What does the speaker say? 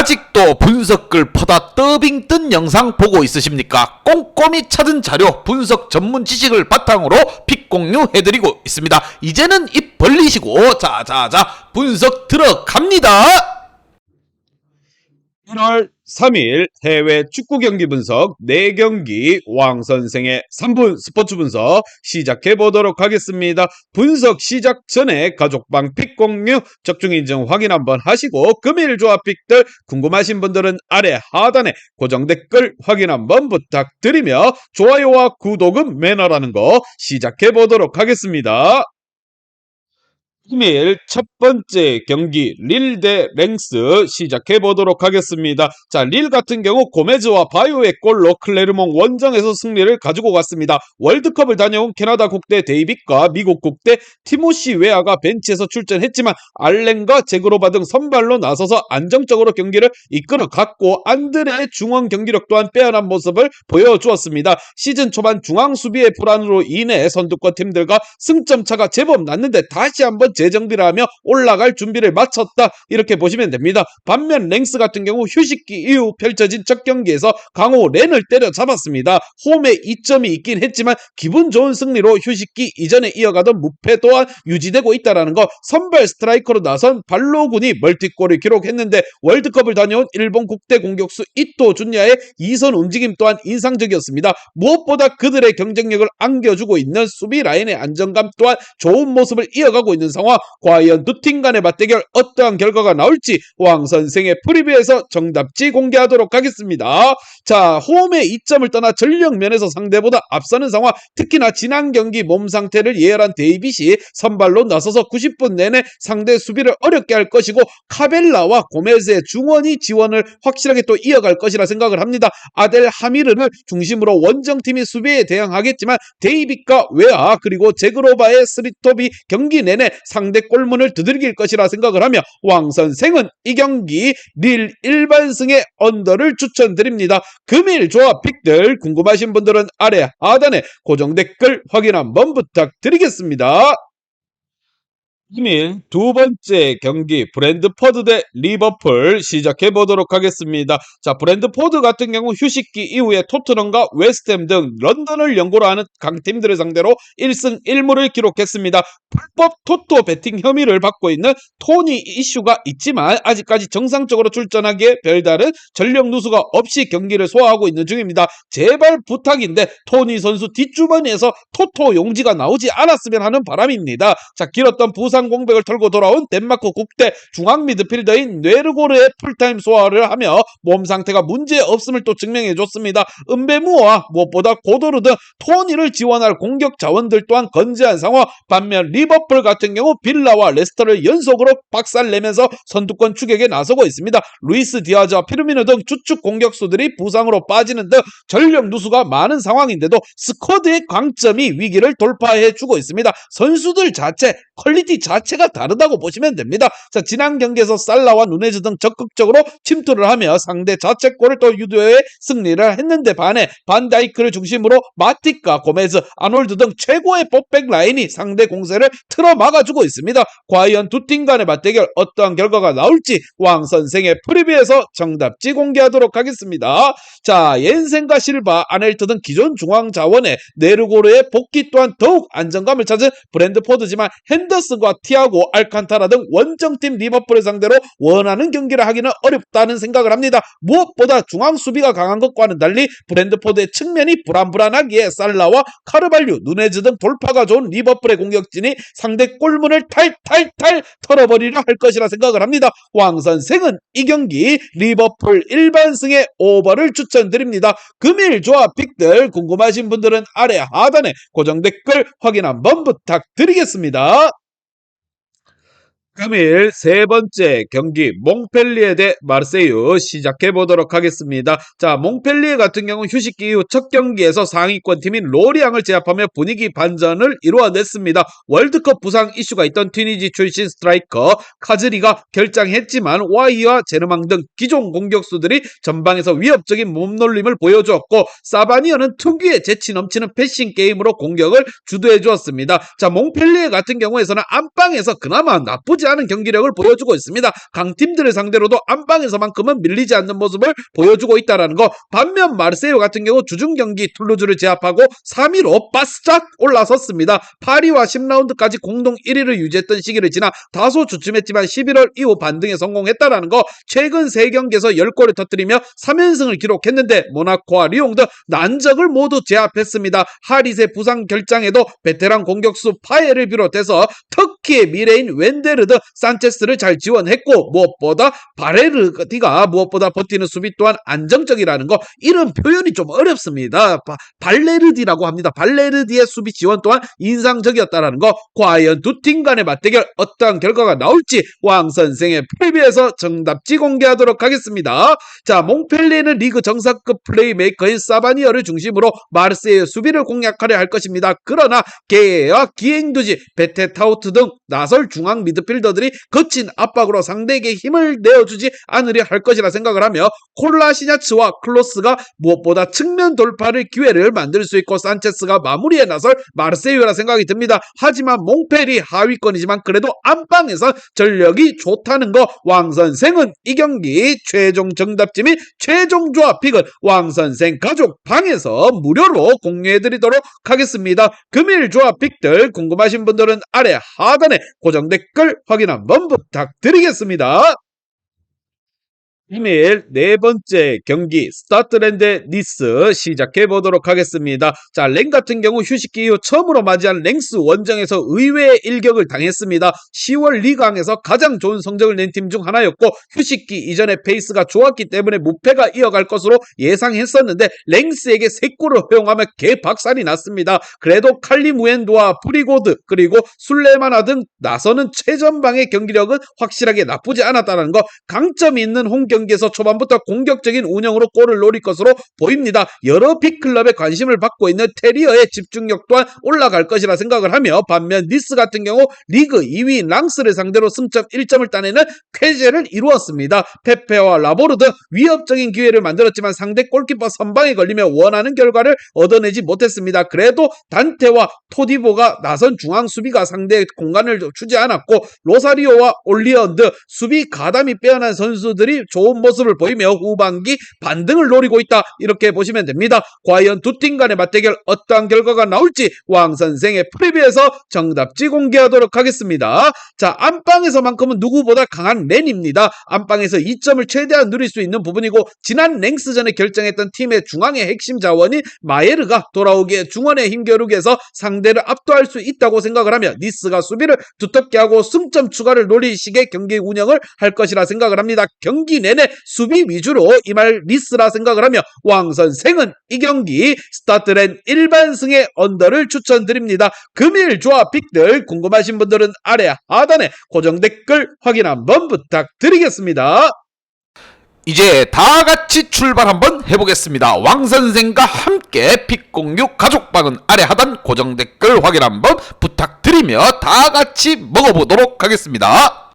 아직도 분석글 퍼다 더빙 뜬 영상 보고 있으십니까? 꼼꼼히 찾은 자료, 분석 전문 지식을 바탕으로 픽 공유해드리고 있습니다. 이제는 입 벌리시고 자자자 분석 들어갑니다. 1월 3일 해외 축구 경기 분석 4경기 왕 선생의 3분 스포츠 분석 시작해 보도록 하겠습니다. 분석 시작 전에 가족방 픽 공유 적중 인증 확인 한번 하시고 금일 조합 픽들 궁금하신 분들은 아래 하단에 고정 댓글 확인 한번 부탁드리며 좋아요와 구독은 매너라는 거 시작해 보도록 하겠습니다. 금일 첫 번째 경기 릴 대 랭스 시작해 보도록 하겠습니다. 자, 릴 같은 경우 고메즈와 바요의 골로 클레르몽 원정에서 승리를 가지고 갔습니다. 월드컵을 다녀온 캐나다 국대 데이빗과 미국 국대 티모시 웨아가 벤치에서 출전했지만 알렌과 제그로바 등 선발로 나서서 안정적으로 경기를 이끌어 갔고 안드레의 중원 경기력 또한 빼어난 모습을 보여주었습니다. 시즌 초반 중앙 수비의 불안으로 인해 선두권 팀들과 승점 차가 제법 났는데 다시 한번 재정비를 하며 올라갈 준비를 마쳤다, 이렇게 보시면 됩니다. 반면 랭스 같은 경우 휴식기 이후 펼쳐진 첫 경기에서 강호 렌을 때려잡았습니다. 홈에 2점이 있긴 했지만 기분 좋은 승리로 휴식기 이전에 이어가던 무패 또한 유지되고 있다는 거, 선발 스트라이커로 나선 발로군이 멀티골을 기록했는데 월드컵을 다녀온 일본 국대 공격수 이토 준야의 이선 움직임 또한 인상적이었습니다. 무엇보다 그들의 경쟁력을 안겨주고 있는 수비 라인의 안정감 또한 좋은 모습을 이어가고 있는 상황. 과연 두 팀 간의 맞대결 어떠한 결과가 나올지 왕 선생의 프리뷰에서 정답지 공개하도록 하겠습니다. 자, 홈에 2점을 떠나 전력 면에서 상대보다 앞서는 상황, 특히나 지난 경기 몸 상태를 예열한 데이빗이 선발로 나서서 90분 내내 상대 수비를 어렵게 할 것이고 카벨라와 고메즈의 중원이 지원을 확실하게 또 이어갈 것이라 생각을 합니다. 아델 하미르를 중심으로 원정팀이 수비에 대항하겠지만 데이빗과 웨아 그리고 제그로바의 스리톱이 경기 내내 상대 골문을 두들길 것이라 생각을 하며 왕 선생은 이 경기 릴 일반승의 언더를 추천드립니다. 금일 조합 픽들 궁금하신 분들은 아래 하단에 고정 댓글 확인 한번 부탁드리겠습니다. 금일 두 번째 경기 브랜드포드 대 리버풀 시작해 보도록 하겠습니다. 자, 브랜드포드 같은 경우 휴식기 이후에 토트넘과 웨스트햄 등 런던을 연고로 하는 강팀들을 상대로 1승 1무를 기록했습니다. 불법 토토 베팅 혐의를 받고 있는 토니 이슈가 있지만 아직까지 정상적으로 출전하기에 별다른 전력 누수가 없이 경기를 소화하고 있는 중입니다. 제발 부탁인데 토니 선수 뒷주머니에서 토토 용지가 나오지 않았으면 하는 바람입니다. 자, 길었던 부상 공백을 털고 돌아온 덴마크 국대 중앙 미드필더인 뇌르고르의 풀타임 소화를 하며 몸 상태가 문제 없음을 또 증명해 줬습니다. 은베무와 무엇보다 고도르 등 토니를 지원할 공격 자원들 또한 건재한 상황. 반면 리버풀 같은 경우 빌라와 레스터를 연속으로 박살내면서 선두권 추격에 나서고 있습니다. 루이스 디아즈와 피르미노 등 주축 공격수들이 부상으로 빠지는 등 전력 누수가 많은 상황인데도 스쿼드의 강점이 위기를 돌파해 주고 있습니다. 선수들 자체 퀄리티 자체가 다르다고 보시면 됩니다. 자, 지난 경기에서 살라와 누네즈 등 적극적으로 침투를 하며 상대 자책골을 또 유도해 승리를 했는데 반해 반다이크를 중심으로 마틱과 고메즈, 아놀드 등 최고의 뽀백 라인이 상대 공세를 틀어 막아주고 있습니다. 과연 두 팀 간의 맞대결 어떠한 결과가 나올지 왕 선생의 프리뷰에서 정답지 공개하도록 하겠습니다. 자, 옌센과 실바, 아넬트 등 기존 중앙 자원의 네르고르의 복귀 또한 더욱 안정감을 찾은 브랜드포드지만 핸더슨과 티아고, 알칸타라 등 원정팀 리버풀을 상대로 원하는 경기를 하기는 어렵다는 생각을 합니다. 무엇보다 중앙 수비가 강한 것과는 달리 브랜드포드의 측면이 불안불안하기에 살라와 카르발류, 누네즈 등 돌파가 좋은 리버풀의 공격진이 상대 골문을 탈탈탈 털어버리려 할 것이라 생각을 합니다. 왕 선생은 이 경기 리버풀 일반승의 오버를 추천드립니다. 금일 조합 픽들 궁금하신 분들은 아래 하단에 고정 댓글 확인 한번 부탁드리겠습니다. 금일 세 번째 경기 몽펠리에 대 마르세유 시작해 보도록 하겠습니다. 자, 몽펠리에 같은 경우 휴식기 이후 첫 경기에서 상위권 팀인 로리앙을 제압하며 분위기 반전을 이루어냈습니다. 월드컵 부상 이슈가 있던 튀니지 출신 스트라이커 카즈리가 결장했지만 와이와 제르망 등 기존 공격수들이 전방에서 위협적인 몸놀림을 보여주었고 사바니어는 특유의 재치 넘치는 패싱 게임으로 공격을 주도해 주었습니다. 자, 몽펠리에 같은 경우에서는 안방에서 그나마 나쁘지 않은 경기력을 보여주고 있습니다. 강팀들을 상대로도 안방에서만큼은 밀리지 않는 모습을 보여주고 있다는 거. 반면 마르세유 같은 경우 주중 경기 툴루즈를 제압하고 3위로 바스짝 올라섰습니다. 파리와 10라운드까지 공동 1위를 유지했던 시기를 지나 다소 주춤했지만 11월 이후 반등에 성공했다는 거. 최근 3경기에서 10골을 터뜨리며 3연승을 기록했는데 모나코와 리옹 등 난적을 모두 제압했습니다. 하릿의 부상 결장에도 베테랑 공격수 파에를 비롯해서 터키의 미래인 웬데르 등 산체스를 잘 지원했고, 무엇보다 바레르디가 무엇보다 버티는 수비 또한 안정적이라는 거. 이런 표현이 좀 어렵습니다. 발레르디라고 합니다. 발레르디의 수비 지원 또한 인상적이었다라는 거. 과연 두 팀 간의 맞대결 어떠한 결과가 나올지 왕 선생의 프리뷰에서 정답지 공개하도록 하겠습니다. 자, 몽펠리에는 리그 정상급 플레이메이커인 사바니어를 중심으로 마르세유의 수비를 공략하려 할 것입니다. 그러나 게에와 기행두지, 베테타우트 등 나설 중앙 미드필더들이 거친 압박으로 상대에게 힘을 내어주지 않으려 할 것이라 생각을 하며 콜라시냐츠와 클로스가 무엇보다 측면 돌파를 기회를 만들 수 있고 산체스가 마무리에 나설 마르세유라 생각이 듭니다. 하지만 몽펠이 하위권이지만 그래도 안방에서 전력이 좋다는 거. 왕선생은 이 경기 최종 정답지 및 최종 조합 픽은 왕선생 가족 방에서 무료로 공유해드리도록 하겠습니다. 금일 조합 픽들 궁금하신 분들은 아래 하단에 고정 댓글 확인 한번 부탁드리겠습니다. 이메일 네 번째 경기 스타트랜드 니스 시작해 보도록 하겠습니다. 자, 랭 같은 경우 휴식기 이후 처음으로 맞이한 랭스 원정에서 의외의 일격을 당했습니다. 10월 리강에서 가장 좋은 성적을 낸 팀 중 하나였고 휴식기 이전에 페이스가 좋았기 때문에 무패가 이어갈 것으로 예상했었는데 랭스에게 3골을 허용하며 개박살이 났습니다. 그래도 칼리무엔도와 프리고드 그리고 술레마나 등 나서는 최전방의 경기력은 확실하게 나쁘지 않았다는 거. 강점이 있는 홈 경기에서 초반부터 공격적인 운영으로 골을 노릴 것으로 보입니다. 여러 빅클럽에 관심을 받고 있는 테리어의 집중력 또한 올라갈 것이라 생각을 하며, 반면 니스 같은 경우 리그 2위 랑스를 상대로 승점 1점을 따내는 쾌재를 이루었습니다. 페페와 라보르 등 위협적인 기회를 만들었지만 상대 골키퍼 선방에 걸리며 원하는 결과를 얻어내지 못했습니다. 그래도 단테와 토디보가 나선 중앙 수비가 상대의 공간을 주지 않았고 로사리오와 올리언드 수비 가담이 빼어난 선수들이 좋은 모습을 보이며 후반기 반등을 노리고 있다, 이렇게 보시면 됩니다. 과연 두 팀 간의 맞대결 어떠한 결과가 나올지 왕선생의 프리뷰에서 정답지 공개하도록 하겠습니다. 자, 안방에서만큼은 누구보다 강한 렌입니다. 안방에서 2점을 최대한 누릴 수 있는 부분이고 지난 랭스전에 결정했던 팀의 중앙의 핵심 자원인 마예르가 돌아오기에 중원의 힘겨루기에서 상대를 압도할 수 있다고 생각을 하며 니스가 수비를 두텁게 하고 승점 추가를 노릴 식의 경기 운영을 할 것이라 생각을 합니다. 경기 내내 수비 위주로 임할 니스라 생각을 하며 왕선생은 이 경기 스타트랜 일반승의 언더를 추천드립니다. 금일 조합 픽들 궁금하신 분들은 아래 하단에 고정 댓글 확인 한번 부탁드리겠습니다. 이제 다 같이 출발 한번 해보겠습니다. 왕선생과 함께 픽 공유 가족방은 아래 하단 고정 댓글 확인 한번 부탁드리며 다 같이 먹어보도록 하겠습니다.